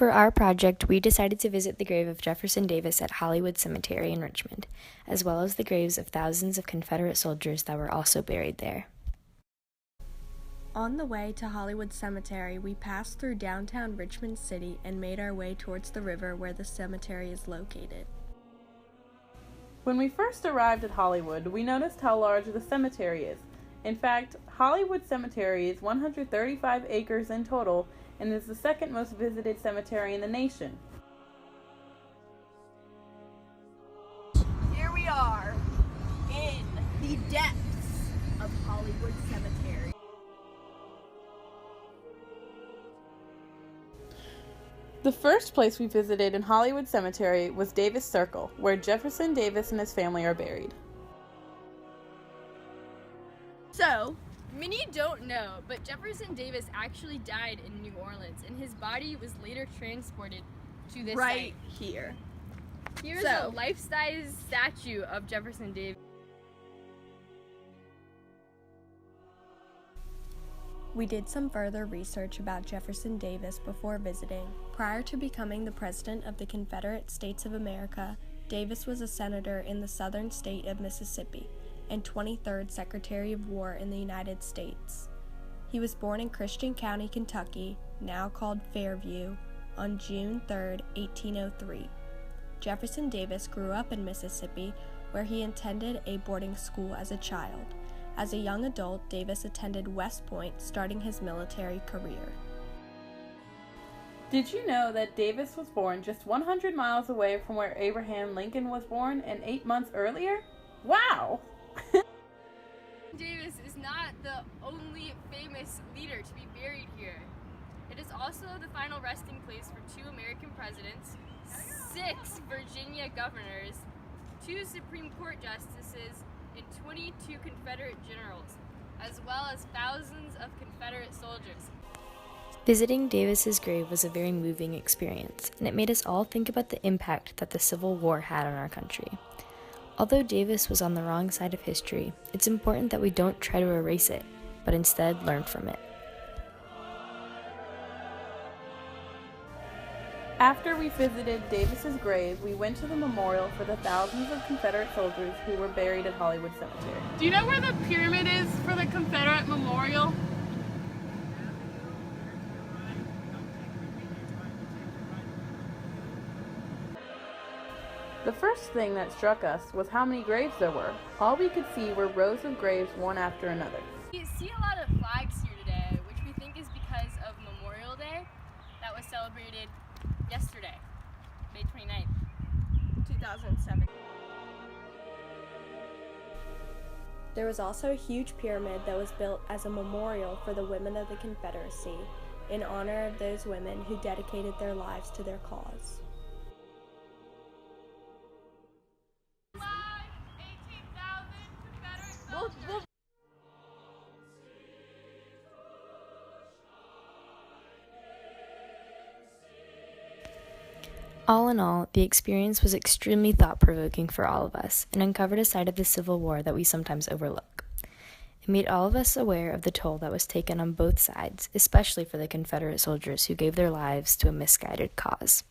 For our project, we decided to visit the grave of Jefferson Davis at Hollywood Cemetery in Richmond, as well as the graves of thousands of Confederate soldiers that were also buried there. On the way to Hollywood Cemetery, we passed through downtown Richmond City and made our way towards the river where the cemetery is located. When we first arrived at Hollywood, we noticed how large the cemetery is. In fact, Hollywood Cemetery is 135 acres in total and is the second most visited cemetery in the nation. Here we are in the depths of Hollywood Cemetery. The first place we visited in Hollywood Cemetery was Davis Circle, where Jefferson Davis and his family are buried. So, many don't know, but Jefferson Davis actually died in New Orleans, and his body was later transported to this Right site. here. Here's a life-size statue of Jefferson Davis. We did some further research about Jefferson Davis before visiting. Prior to becoming the President of the Confederate States of America, Davis was a senator in the southern state of Mississippi and 23rd Secretary of War in the United States. He was born in Christian County, Kentucky, now called Fairview, on June 3, 1803. Jefferson Davis grew up in Mississippi, where he attended a boarding school as a child. As a young adult, Davis attended West Point, starting his military career. Did you know that Davis was born just 100 miles away from where Abraham Lincoln was born and 8 months earlier? Wow! Davis is not the only famous leader to be buried here. It is also the final resting place for 2 American presidents, 6 Virginia governors, 2 Supreme Court justices, and 22 Confederate generals, as well as thousands of Confederate soldiers. Visiting Davis's grave was a very moving experience, and it made us all think about the impact that the Civil War had on our country. Although Davis was on the wrong side of history, it's important that we don't try to erase it, but instead learn from it. After we visited Davis's grave, we went to the memorial for the thousands of Confederate soldiers who were buried at Hollywood Cemetery. Do you know where the pyramid is for the Confederate Memorial? The first thing that struck us was how many graves there were. All we could see were rows of graves one after another. We see a lot of flags here today, which we think is because of Memorial Day that was celebrated yesterday, May 29th, 2007. There was also a huge pyramid that was built as a memorial for the women of the Confederacy in honor of those women who dedicated their lives to their cause. All in all, the experience was extremely thought-provoking for all of us and uncovered a side of the Civil War that we sometimes overlook. It made all of us aware of the toll that was taken on both sides, especially for the Confederate soldiers who gave their lives to a misguided cause.